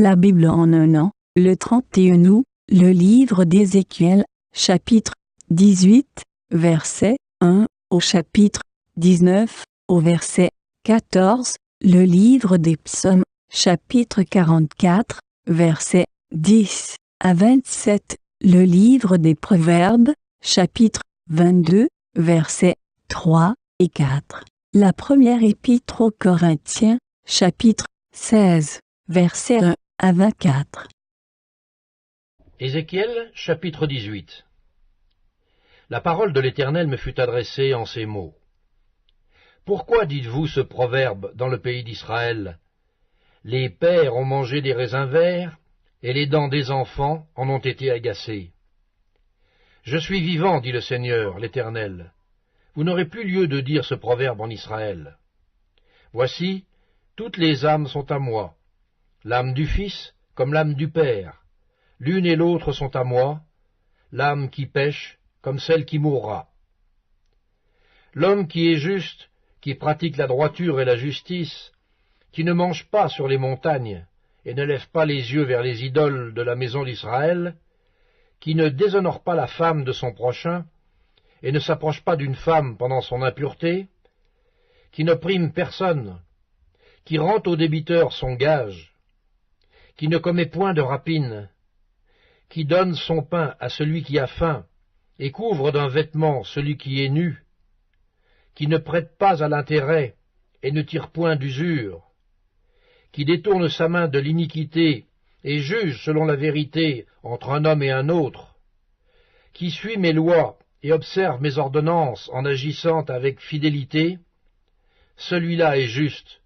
La Bible en un an, le 31 août, le livre d'Ézéchiel, chapitre 18, verset 1 au chapitre 19, au verset 14, le livre des psaumes, chapitre 44, verset 10 à 27, le livre des proverbes, chapitre 22, versets 3 et 4. La première épître aux Corinthiens, chapitre 16, versets 1 à 24. Ézéchiel, chapitre 18. La parole de l'Éternel me fut adressée en ces mots. Pourquoi dites-vous ce proverbe dans le pays d'Israël? Les pères ont mangé des raisins verts, et les dents des enfants en ont été agacées. Je suis vivant, dit le Seigneur, l'Éternel. Vous n'aurez plus lieu de dire ce proverbe en Israël. Voici, toutes les âmes sont à moi, l'âme du Fils comme l'âme du Père. L'une et l'autre sont à moi, l'âme qui pêche comme celle qui mourra. L'homme qui est juste, qui pratique la droiture et la justice, qui ne mange pas sur les montagnes et ne lève pas les yeux vers les idoles de la maison d'Israël, qui ne déshonore pas la femme de son prochain et ne s'approche pas d'une femme pendant son impureté, qui n'opprime personne, qui rend au débiteur son gage, qui ne commet point de rapine, qui donne son pain à celui qui a faim, et couvre d'un vêtement celui qui est nu, qui ne prête pas à l'intérêt, et ne tire point d'usure, qui détourne sa main de l'iniquité, et juge selon la vérité entre un homme et un autre, qui suit mes lois et observe mes ordonnances en agissant avec fidélité, celui-là est juste,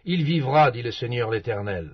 il vivra, dit le Seigneur l'Éternel.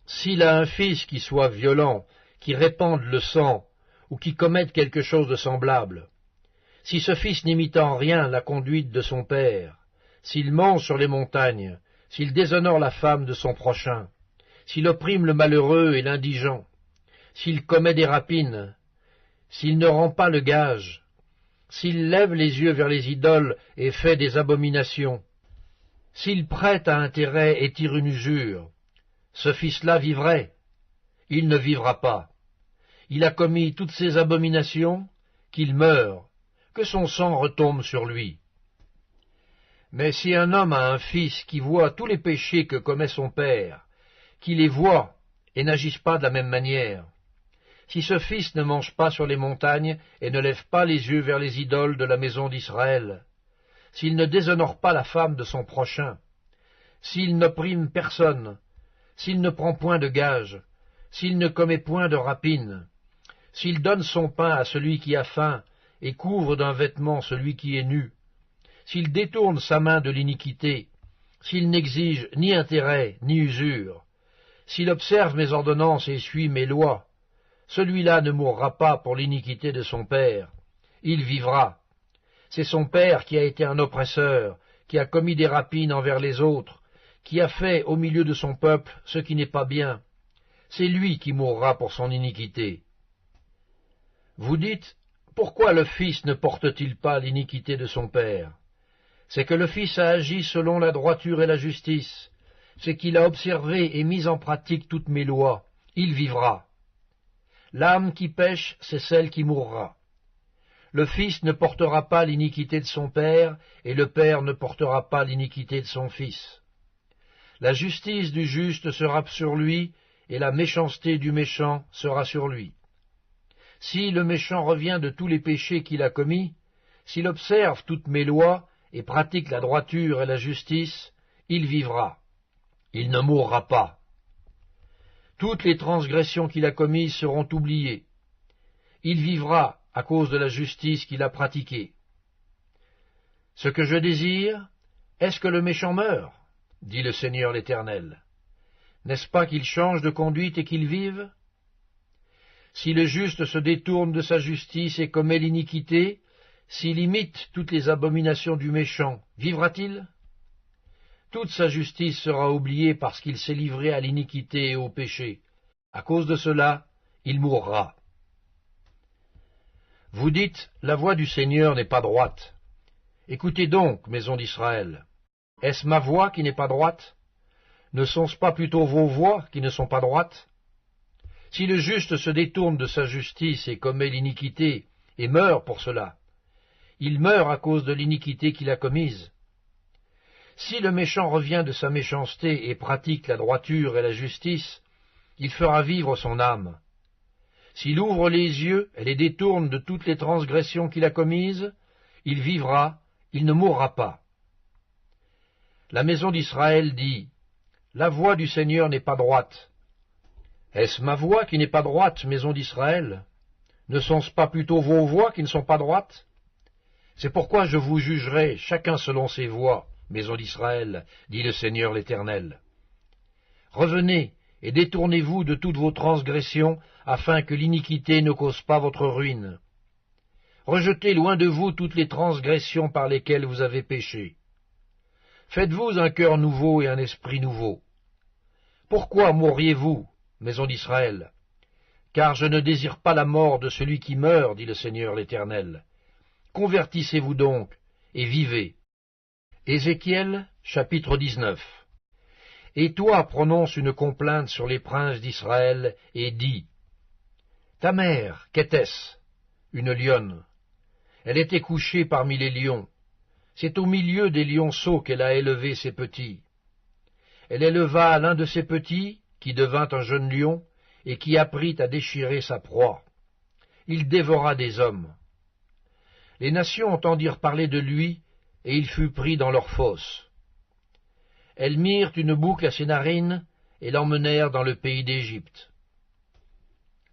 S'il a un fils qui soit violent, qui répande le sang, ou qui commette quelque chose de semblable, si ce fils n'imite en rien la conduite de son père, s'il mange sur les montagnes, s'il déshonore la femme de son prochain, s'il opprime le malheureux et l'indigent, s'il commet des rapines, s'il ne rend pas le gage, s'il lève les yeux vers les idoles et fait des abominations, s'il prête à intérêt et tire une usure, ce fils-là vivrait, il ne vivra pas. Il a commis toutes ces abominations, qu'il meure, que son sang retombe sur lui. Mais si un homme a un fils qui voit tous les péchés que commet son père, qui les voit et n'agisse pas de la même manière, si ce fils ne mange pas sur les montagnes et ne lève pas les yeux vers les idoles de la maison d'Israël, s'il ne déshonore pas la femme de son prochain, s'il n'opprime personne, s'il ne prend point de gage, s'il ne commet point de rapine, s'il donne son pain à celui qui a faim et couvre d'un vêtement celui qui est nu, s'il détourne sa main de l'iniquité, s'il n'exige ni intérêt ni usure, s'il observe mes ordonnances et suit mes lois, celui-là ne mourra pas pour l'iniquité de son père, il vivra. C'est son père qui a été un oppresseur, qui a commis des rapines envers les autres, qui a fait au milieu de son peuple ce qui n'est pas bien. C'est lui qui mourra pour son iniquité. Vous dites, pourquoi le Fils ne porte-t-il pas l'iniquité de son Père? C'est que le Fils a agi selon la droiture et la justice, c'est qu'il a observé et mis en pratique toutes mes lois, il vivra. L'âme qui pêche, c'est celle qui mourra. Le Fils ne portera pas l'iniquité de son Père, et le Père ne portera pas l'iniquité de son Fils. La justice du juste sera sur lui, et la méchanceté du méchant sera sur lui. Si le méchant revient de tous les péchés qu'il a commis, s'il observe toutes mes lois et pratique la droiture et la justice, il vivra. Il ne mourra pas. Toutes les transgressions qu'il a commises seront oubliées. Il vivra à cause de la justice qu'il a pratiquée. Ce que je désire, est-ce que le méchant meure, dit le Seigneur l'Éternel. N'est-ce pas qu'il change de conduite et qu'il vive? Si le juste se détourne de sa justice et commet l'iniquité, s'il imite toutes les abominations du méchant, vivra-t-il? Toute sa justice sera oubliée parce qu'il s'est livré à l'iniquité et au péché. À cause de cela, il mourra. Vous dites, la voix du Seigneur n'est pas droite. Écoutez donc, maison d'Israël. Est-ce ma voix qui n'est pas droite? Ne sont-ce pas plutôt vos voies qui ne sont pas droites? Si le juste se détourne de sa justice et commet l'iniquité, et meurt pour cela, il meurt à cause de l'iniquité qu'il a commise. Si le méchant revient de sa méchanceté et pratique la droiture et la justice, il fera vivre son âme. S'il ouvre les yeux et les détourne de toutes les transgressions qu'il a commises, il vivra, il ne mourra pas. La maison d'Israël dit, « La voie du Seigneur n'est pas droite. » Est-ce ma voie qui n'est pas droite, maison d'Israël? Ne sont-ce pas plutôt vos voies qui ne sont pas droites? C'est pourquoi je vous jugerai, chacun selon ses voies, maison d'Israël, dit le Seigneur l'Éternel. Revenez et détournez-vous de toutes vos transgressions, afin que l'iniquité ne cause pas votre ruine. Rejetez loin de vous toutes les transgressions par lesquelles vous avez péché. Faites-vous un cœur nouveau et un esprit nouveau. Pourquoi mourriez-vous, maison d'Israël? Car je ne désire pas la mort de celui qui meurt, dit le Seigneur l'Éternel. Convertissez-vous donc, et vivez. Ézéchiel, chapitre 19. Et toi prononce une complainte sur les princes d'Israël, et dis, ta mère, qu'était-ce? Une lionne. Elle était couchée parmi les lions. C'est au milieu des lionceaux qu'elle a élevé ses petits. Elle éleva l'un de ses petits, qui devint un jeune lion, et qui apprit à déchirer sa proie. Il dévora des hommes. Les nations entendirent parler de lui, et il fut pris dans leurs fosses. Elles mirent une boucle à ses narines, et l'emmenèrent dans le pays d'Égypte.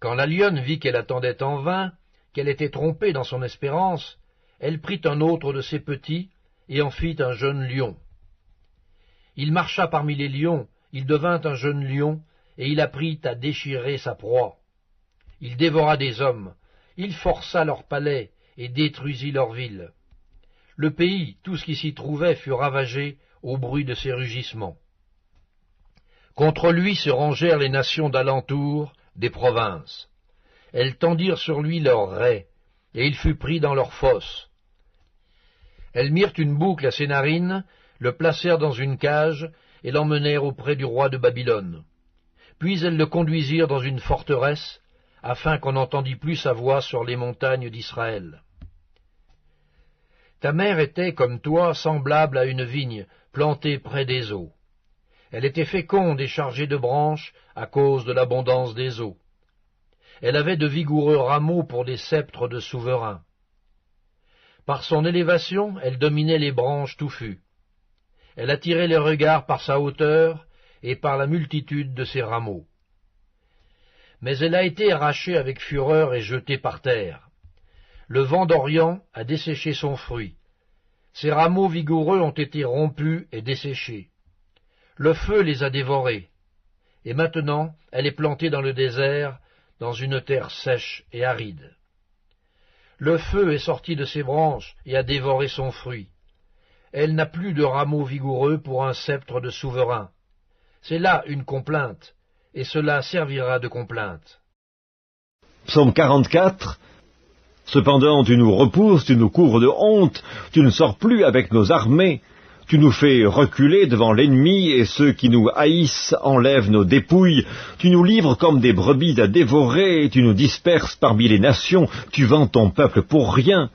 Quand la lionne vit qu'elle attendait en vain, qu'elle était trompée dans son espérance, elle prit un autre de ses petits, et en fit un jeune lion. Il marcha parmi les lions, il devint un jeune lion, et il apprit à déchirer sa proie. Il dévora des hommes, il força leurs palais, et détruisit leurs villes. Le pays, tout ce qui s'y trouvait, fut ravagé au bruit de ses rugissements. Contre lui se rangèrent les nations d'alentour, des provinces. Elles tendirent sur lui leurs raies, et il fut pris dans leurs fosses. Elles mirent une boucle à ses narines, le placèrent dans une cage, et l'emmenèrent auprès du roi de Babylone. Puis elles le conduisirent dans une forteresse, afin qu'on n'entendît plus sa voix sur les montagnes d'Israël. Ta mère était, comme toi, semblable à une vigne, plantée près des eaux. Elle était féconde et chargée de branches, à cause de l'abondance des eaux. Elle avait de vigoureux rameaux pour des sceptres de souverains. Par son élévation, elle dominait les branches touffues. Elle attirait les regards par sa hauteur et par la multitude de ses rameaux. Mais elle a été arrachée avec fureur et jetée par terre. Le vent d'Orient a desséché son fruit. Ses rameaux vigoureux ont été rompus et desséchés. Le feu les a dévorés. Et maintenant, elle est plantée dans le désert, dans une terre sèche et aride. Le feu est sorti de ses branches et a dévoré son fruit. Elle n'a plus de rameaux vigoureux pour un sceptre de souverain. C'est là une complainte, et cela servira de complainte. Psaume 44. Cependant tu nous repousses, tu nous couvres de honte, tu ne sors plus avec nos armées, tu nous fais reculer devant l'ennemi, et ceux qui nous haïssent enlèvent nos dépouilles, tu nous livres comme des brebis à dévorer, tu nous disperses parmi les nations, tu vends ton peuple pour rien.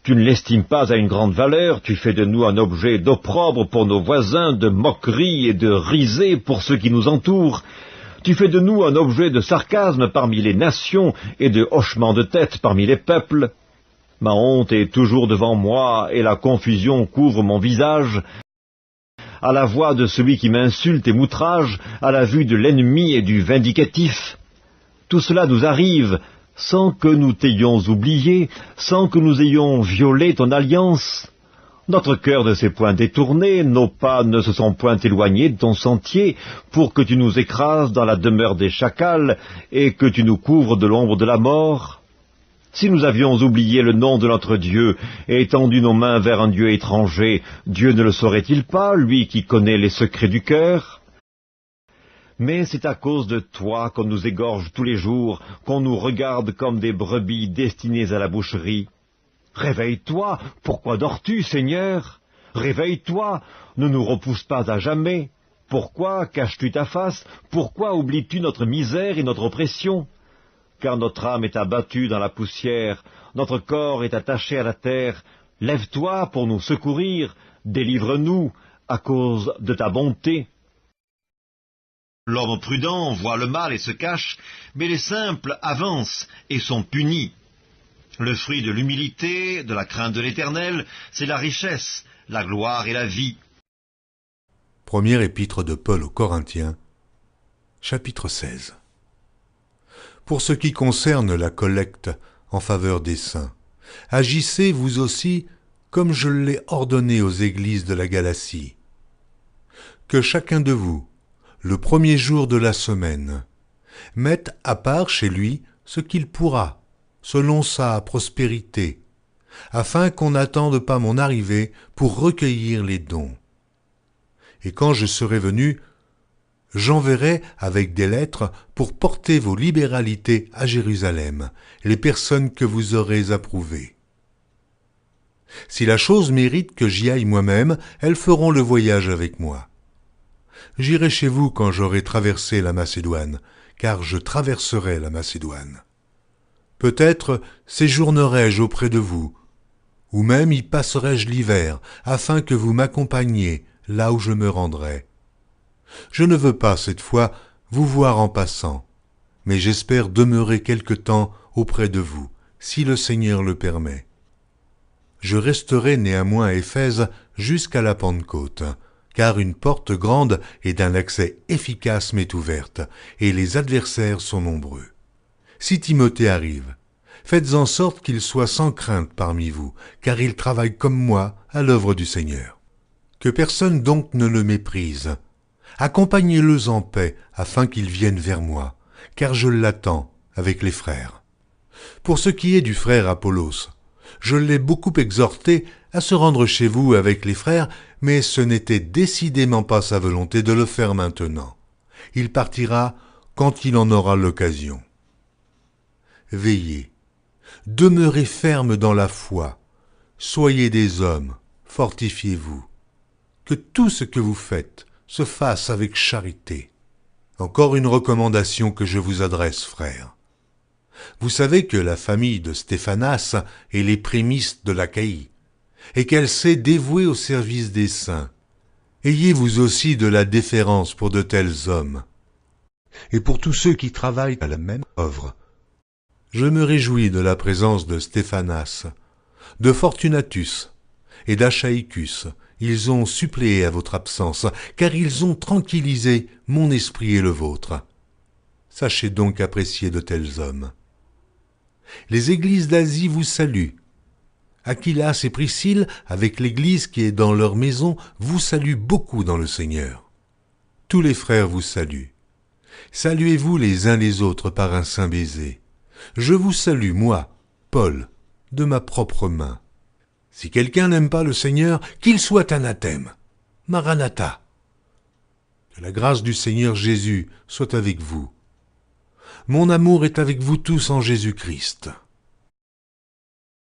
Tu ne l'estimes pas à une grande valeur, tu fais de nous un objet d'opprobre pour nos voisins, de moquerie et de risée pour ceux qui nous entourent. Tu fais de nous un objet de sarcasme parmi les nations et de hochement de tête parmi les peuples. Ma honte est toujours devant moi et la confusion couvre mon visage. À la voix de celui qui m'insulte et m'outrage, à la vue de l'ennemi et du vindicatif. Tout cela nous arrive sans que nous t'ayons oublié, sans que nous ayons violé ton alliance. Notre cœur ne s'est point détourné, nos pas ne se sont point éloignés de ton sentier, pour que tu nous écrases dans la demeure des chacals, et que tu nous couvres de l'ombre de la mort. Si nous avions oublié le nom de notre Dieu, et étendu nos mains vers un Dieu étranger, Dieu ne le saurait-il pas, lui qui connaît les secrets du cœur? Mais c'est à cause de toi qu'on nous égorge tous les jours, qu'on nous regarde comme des brebis destinées à la boucherie. Réveille-toi, pourquoi dors-tu, Seigneur? Réveille-toi, ne nous repousse pas à jamais. Pourquoi caches-tu ta face? Pourquoi oublies-tu notre misère et notre oppression? Car notre âme est abattue dans la poussière, notre corps est attaché à la terre. Lève-toi pour nous secourir, délivre-nous à cause de ta bonté. L'homme prudent voit le mal et se cache, mais les simples avancent et sont punis. Le fruit de l'humilité, de la crainte de l'Éternel, c'est la richesse, la gloire et la vie. Première épître de Paul aux Corinthiens, chapitre 16. Pour ce qui concerne la collecte en faveur des saints, agissez vous aussi comme je l'ai ordonné aux églises de la Galatie. Que chacun de vous, le premier jour de la semaine, mette à part chez lui ce qu'il pourra, selon sa prospérité, afin qu'on n'attende pas mon arrivée pour recueillir les dons. Et quand je serai venu, j'enverrai avec des lettres pour porter vos libéralités à Jérusalem, les personnes que vous aurez approuvées. Si la chose mérite que j'y aille moi-même, elles feront le voyage avec moi. J'irai chez vous quand j'aurai traversé la Macédoine, car je traverserai la Macédoine. Peut-être séjournerai-je auprès de vous, ou même y passerai-je l'hiver, afin que vous m'accompagniez là où je me rendrai. Je ne veux pas, cette fois, vous voir en passant, mais j'espère demeurer quelque temps auprès de vous, si le Seigneur le permet. Je resterai néanmoins à Éphèse jusqu'à la Pentecôte, car une porte grande et d'un accès efficace m'est ouverte, et les adversaires sont nombreux. Si Timothée arrive, faites en sorte qu'il soit sans crainte parmi vous, car il travaille comme moi à l'œuvre du Seigneur. Que personne donc ne le méprise. Accompagnez-le en paix, afin qu'il vienne vers moi, car je l'attends avec les frères. Pour ce qui est du frère Apollos, je l'ai beaucoup exhorté à se rendre chez vous avec les frères, mais ce n'était décidément pas sa volonté de le faire maintenant. Il partira quand il en aura l'occasion. Veillez, demeurez fermes dans la foi, soyez des hommes, fortifiez-vous. Que tout ce que vous faites se fasse avec charité. Encore une recommandation que je vous adresse, frères. Vous savez que la famille de Stéphanas est les prémices de l'Achaïe, et qu'elle s'est dévouée au service des saints. Ayez vous aussi de la déférence pour de tels hommes, et pour tous ceux qui travaillent à la même œuvre. Je me réjouis de la présence de Stéphanas, de Fortunatus et d'Achaïcus. Ils ont suppléé à votre absence, car ils ont tranquillisé mon esprit et le vôtre. Sachez donc apprécier de tels hommes. Les églises d'Asie vous saluent. Aquilas et Priscille, avec l'église qui est dans leur maison, vous saluent beaucoup dans le Seigneur. Tous les frères vous saluent. Saluez-vous les uns les autres par un saint baiser. Je vous salue, moi, Paul, de ma propre main. Si quelqu'un n'aime pas le Seigneur, qu'il soit anathème. Maranatha. Que la grâce du Seigneur Jésus soit avec vous. Mon amour est avec vous tous en Jésus-Christ.